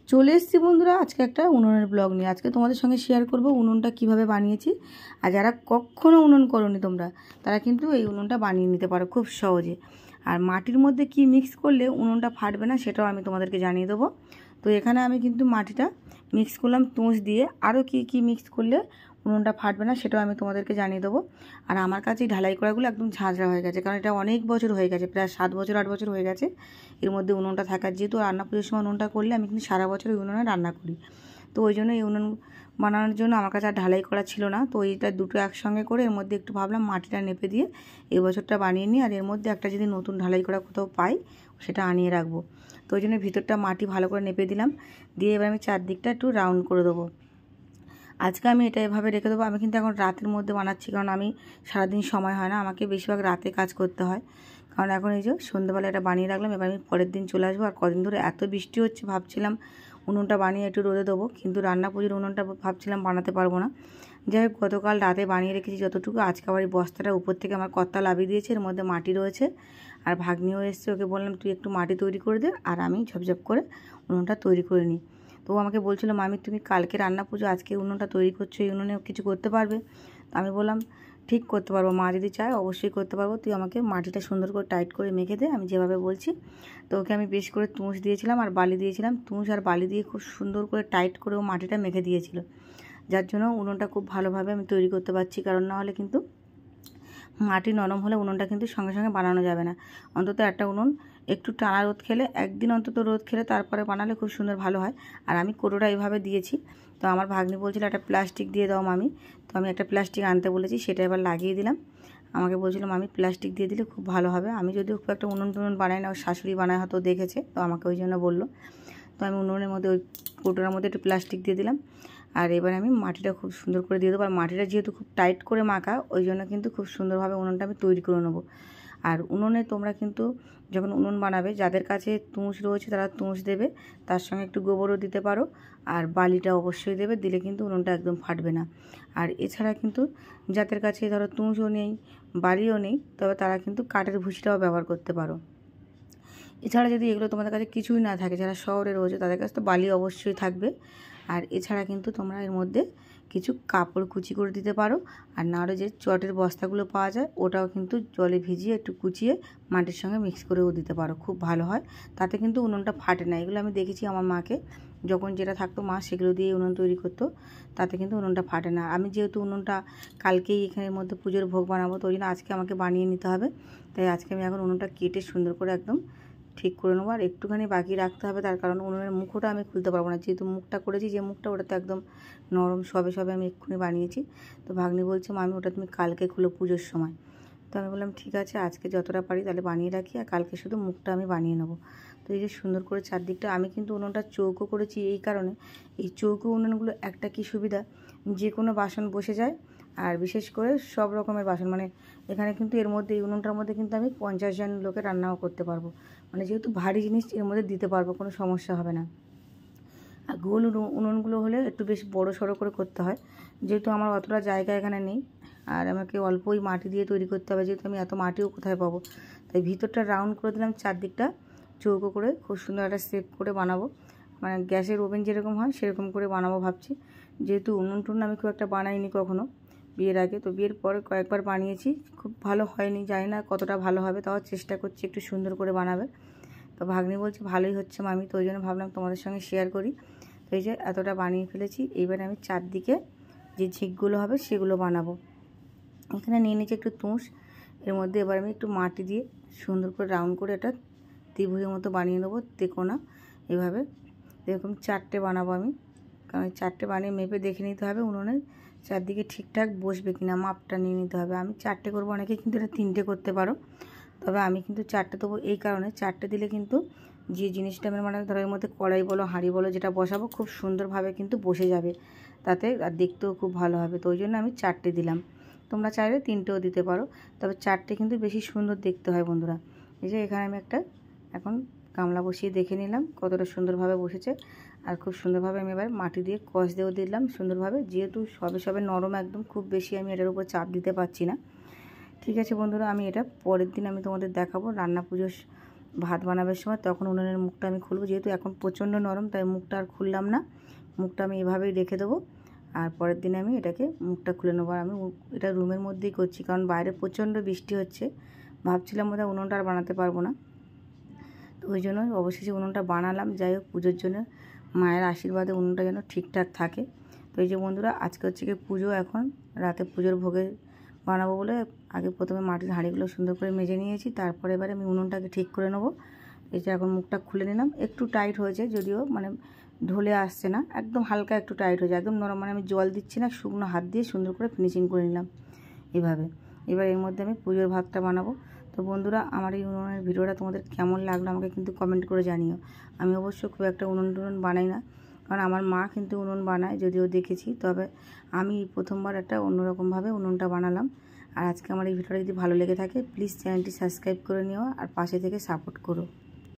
চলে এসেছি বন্ধুরা আজকে একটা উনুনের ব্লগ নিয়ে। আজকে তোমাদের সঙ্গে শেয়ার করব উনুনটা কিভাবে বানিয়েছি। আর যারা কখনো উনুন করোনি তোমরা, তারা কিন্তু এই উনুনটা বানিয়ে নিতে পারো খুব সহজে। আর মাটির মধ্যে কি মিক্স করলে উনুনটা ফাটবে না সেটাও আমি তোমাদেরকে জানিয়ে দেবো। তো এখানে আমি কিন্তু মাটিটা মিক্স করলাম তুষ দিয়ে। আরও কি মিক্স করলে উনুনটা ফাটবে না সেটাও আমি তোমাদেরকে জানিয়ে দেবো। আর আমার কাছে ঢালাই করাগুলো একদম ঝাঁঝরা হয়ে গেছে, কারণ এটা অনেক বছর হয়ে গেছে, প্রায় 7 বছর 8 বছর হয়ে গেছে এর মধ্যে উনুনটা থাকার। যেহেতু রান্না পুজোর সময় উনুনটা করলে আমি কিন্তু সারা বছর ওই উনুনে রান্না করি, তো ওই জন্য এই উনুন বানানোর জন্য আমার কাছে আর ঢালাই করা ছিল না। তো এইটা দুটো একসঙ্গে করে এর মধ্যে একটু ভাবলাম মাটিটা নেপে দিয়ে এই বছরটা বানিয়ে নিই। আর এর মধ্যে একটা যদি নতুন ঢালাই করা কোথাও পাই সেটা আনিয়ে রাখবো। তো ওই জন্য ভিতরটা মাটি ভালো করে নেপে দিলাম, দিয়ে এবার আমি চারদিকটা একটু রাউন্ড করে দেবো। আজকে আমি এটা এভাবে রেখে দেবো। আমি কিন্তু এখন রাতের মধ্যে বানাচ্ছি, কারণ আমি সারাদিন সময় হয় না, আমাকে বেশিরভাগ রাতে কাজ করতে হয়। কারণ এখন এই যে সন্ধ্যাবেলা এটা বানিয়ে রাখলাম, এবার আমি পরের দিন চলে আসবো। আর কদিন ধরে এত বৃষ্টি হচ্ছে, ভাবছিলাম উনুনটা বানিয়ে একটু রোদে দেবো, কিন্তু রান্না পুজোর উনুনটা ভাবছিলাম বানাতে পারবো না। যাই হোক, গতকাল রাতে বানিয়ে রেখেছি যতটুকু। আজকে আবার এই বস্তাটা উপর থেকে আমার কর্তা লাভিয়ে দিয়েছে, এর মধ্যে মাটি রয়েছে। আর ভাগ্নিও এসছে, ওকে বললাম তুই একটু মাটি তৈরি করে দে আর আমি ঝপঝপ করে উনুনটা তৈরি করে নিই। তো আমাকে বলছিল মামি তুমি কালকে রান্না পুজো, আজকে উনুনটা তৈরি করছো, এই উনুনে কিছু করতে পারবে? তো আমি বললাম ঠিক করতে পারবো, মা যদি চায় অবশ্যই করতে পারবো, তুই আমাকে মাটিটা সুন্দর করে টাইট করে মেখে দে আমি যেভাবে বলছি। তো ওকে আমি বেশ করে তুষ দিয়েছিলাম আর বালি দিয়েছিলাম, তুষ আর বালি দিয়ে খুব সুন্দর করে টাইট করে ও মাটিটা মেখে দিয়েছিল, যার জন্য উনুনটা খুব ভালোভাবে আমি তৈরি করতে পারছি। কারণ না হলে কিন্তু মাটি নরম হলে উনুনটা কিন্তু সঙ্গে সঙ্গে বানানো যাবে না। অন্তত একটা উনুন একটু টানা রোদ খেলে, একদিন অন্তত রোদ খেলে তারপরে বানালে খুব সুন্দর ভালো হয়। আর আমি কোটোটা এইভাবে দিয়েছি। তো আমার ভাগ্নি বলছিল একটা প্লাস্টিক দিয়ে দাও মামি, তো আমি একটা প্লাস্টিক আনতে বলেছি, সেটা এবার লাগিয়ে দিলাম। আমাকে বলছিলাম আমি প্লাস্টিক দিয়ে দিলে খুব ভালো হবে। আমি যদিও খুব একটা উনুন টুনুন বানাই না, ওর শাশুড়ি বানায় হয়তো দেখেছে, তো আমাকে ওই জন্য বললো। তো আমি উনুনের মধ্যে ওই কোটোর মধ্যে একটু প্লাস্টিক দিয়ে দিলাম। আর এবার আমি মাটিটা খুব সুন্দর করে দিয়ে দেবো। আর মাটিটা যেহেতু খুব টাইট করে মাখা, ওই জন্য কিন্তু খুব সুন্দরভাবে উনুনটা আমি তৈরি করে নেবো। আর উনুনে তোমরা কিন্তু যখন উনুন বানাবে, যাদের কাছে তুষ রয়েছে তারা তুষ দেবে, তার সঙ্গে একটু গোবরও দিতে পারো। আর বালিটা অবশ্যই দেবে, দিলে কিন্তু উনুনটা একদম ফাটবে না। আর এছাড়া কিন্তু যাদের কাছে ধরো তুষও নেই, বালিও নেই, তবে তারা কিন্তু কাঠের ভুসিটাও ব্যবহার করতে পারো। এছাড়া যদি এগুলো তোমাদের কাছে কিছুই না থাকে, যারা শহরে রয়েছে তাদের কাছে তো বালি অবশ্যই থাকবে। আর এছাড়া কিন্তু তোমরা এর মধ্যে কিছু কাপড় কুচি করে দিতে পারো। আর নাহলে যে চটের বস্তাগুলো পাওয়া যায়, ওটাও কিন্তু জলে ভিজিয়ে একটু কুচিয়ে মাটির সঙ্গে মিক্স করেও দিতে পারো, খুব ভালো হয়। তাতে কিন্তু উনুনটা ফাটে না। এগুলো আমি দেখেছি আমার মাকে, যখন যেটা থাকতো মা সেগুলো দিয়ে উনুন তৈরি করতো, তাতে কিন্তু উনুনটা ফাটে না। আমি যেহেতু উনুনটা কালকেই এখানের মধ্যে পুজোর ভোগ বানাবো, তো ওই জন্য আজকে আমাকে বানিয়ে নিতে হবে। তাই আজকে আমি এখন উনুনটা কেটে সুন্দর করে একদম ঠিক করে নেবো। আর একটুখানি বাকি রাখতে হবে, তার কারণ উনুনের মুখোটা আমি খুলতে পারবো না, যেহেতু মুখটা করেছি, যে মুখটা ওটা তো একদম নরম, সবে সবে আমি এক্ষুনি বানিয়েছি। তো ভাগ্নি বলছে মামি ওটা তুমি কালকে খুলো পুজোর সময়। তো আমি বললাম ঠিক আছে, আজকে যতটা পারি তাহলে বানিয়ে রাখি, আর কালকে শুধু মুখটা আমি বানিয়ে নেবো। তো এই যে সুন্দর করে চারদিকটা, আমি কিন্তু উনুনটা চৌকো করেছি এই কারণে, এই চৌকো উনুনগুলো একটা কি সুবিধা, যে কোনো বাসন বসে যায়। আর বিশেষ করে সব রকমের বাসন, মানে এখানে কিন্তু এর মধ্যে এই উনুনটার মধ্যে কিন্তু আমি 50 জন লোকের রান্নাও করতে পারবো। মানে যেহেতু ভারী জিনিস এর মধ্যে দিতে পারবো, কোনো সমস্যা হবে না। আর গোল উনুনগুলো হলে একটু বেশ বড় সড়ো করে করতে হয়, যেহেতু আমার অতটা জায়গা এখানে নেই। আর আমাকে অল্পই মাটি দিয়ে তৈরি করতে হবে, যেহেতু আমি এত মাটিও কোথায় পাবো। তাই ভিতরটা রাউন্ড করে দিলাম, চারদিকটা চৌকো করে খুব সুন্দর একটা শেপ করে বানাবো। মানে গ্যাসের ওভেন যেরকম হয় সেরকম করে বানাবো ভাবছি। যেহেতু উনুন টুনুন আমি খুব একটা বানাইনি কখনো বিয়ের আগে, তো বিয়ের পরে কয়েকবার বানিয়েছি, খুব ভালো হয়নি, জানি না কতটা ভালো হবে, তাও চেষ্টা করছি একটু সুন্দর করে বানাবে। তো ভাগ্নি বলছে ভালোই হচ্ছে মামি, তো ওই জন্য ভাবলাম তোমাদের সঙ্গে শেয়ার করি। তো এই যে এতটা বানিয়ে ফেলেছি, এইবার আমি চারদিকে যে ঝিকগুলো হবে সেগুলো বানাবো। এখানে নিয়ে নিয়েছি একটু তুষ, এর মধ্যে এবার আমি একটু মাটি দিয়ে সুন্দর করে রাউন্ড করে এটা ত্রিভুজের মতো বানিয়ে নেবো, তেকোনা এভাবে। এরকম 4টে বানাবো আমি, কারণ 4টে বানিয়ে মেপে দেখে নিতে হবে উনুনের চারদিকে ঠিকঠাক বসবে কিনা, মাপটা নিয়ে নিতে হবে। আমি 4টে করবো, অনেকে কিন্তু এটা 3টে করতে পারো, তবে আমি কিন্তু 4টে দেবো এই কারণে, 4টে দিলে কিন্তু যে জিনিসটা আমি মানে ধরো এর মধ্যে কড়াই বলো হাঁড়ি বলো যেটা বসাবো, খুব সুন্দরভাবে কিন্তু বসে যাবে তাতে, আর দেখতেও খুব ভালো হবে। তো ওই জন্য আমি 4টে দিলাম, তোমরা চাইলে 3টেও দিতে পারো, তবে 4টে কিন্তু বেশি সুন্দর দেখতে হয় বন্ধুরা। এই যে এখানে আমি একটা এখন গামলা বসিয়ে দেখে নিলাম কতটা সুন্দরভাবে বসেছে। আর খুব সুন্দরভাবে আমি এবার মাটি দিয়ে কষ দিয়েও দিলাম সুন্দরভাবে, যেহেতু সবে সবে নরম একদম, খুব বেশি আমি এটার উপর চাপ দিতে পারছি না। ঠিক আছে বন্ধুরা, আমি এটা পরের দিন আমি তোমাদের দেখাবো রান্না পুজোর ভাত বানাবার সময় তখন উনুনের মুখটা আমি খুলবো। যেহেতু এখন প্রচণ্ড নরম তাই মুখটা আর খুললাম না, মুখটা আমি এভাবেই রেখে দেবো। আর পরের দিনে আমি এটাকে মুখটা খুলে নেবো। আর আমি এটা রুমের মধ্যেই করছি, কারণ বাইরে প্রচণ্ড বৃষ্টি হচ্ছে। ভাবছিলাম বোধহয় উনুনটা আর বানাতে পারবো না, তো ওই জন্য অবশেষে উনুনটা বানালাম। যাই হোক, পুজোর জন্য মায়ের আশীর্বাদে উনুনটা যেন ঠিকঠাক থাকে। তো এই যে বন্ধুরা, আজকে হচ্ছে কি পুজো, এখন রাতে পুজোর ভোগে বানাবো বলে আগে প্রথমে মাটির হাঁড়িগুলো সুন্দর করে মেজে নিয়েছি, তারপরে এবারে আমি উনুনটাকে ঠিক করে নেবো। এই যে এখন মুখটা খুলে নিলাম, একটু টাইট হয়েছে যদিও, মানে ঢলে আসছে না, একদম হালকা একটু টাইট হয়েছে, একদম নরম, মানে আমি জল দিচ্ছি না, শুকনো হাত দিয়ে সুন্দর করে ফিনিশিং করে নিলাম এভাবে। এবার এর মধ্যে আমি পুজোর ভাতটা বানাবো। তো বন্ধুরা, আমার এই উনুনের ভিডিওটা তোমাদের কেমন লাগলো আমাকে কিন্তু কমেন্ট করে জানিও। আমি অবশ্য খুব একটা উনুন টুনুন বানাই না, কারণ আমার মা কিন্তু উনুন বানায়, যদিও দেখেছি, তবে আমি প্রথমবার একটা অন্যরকমভাবে উনুনটা বানালাম। আর আজকে আমার এই ভিডিওটা যদি ভালো লেগে থাকে প্লিজ চ্যানেলটি সাবস্ক্রাইব করে নিও আর পাশে থেকে সাপোর্ট করো।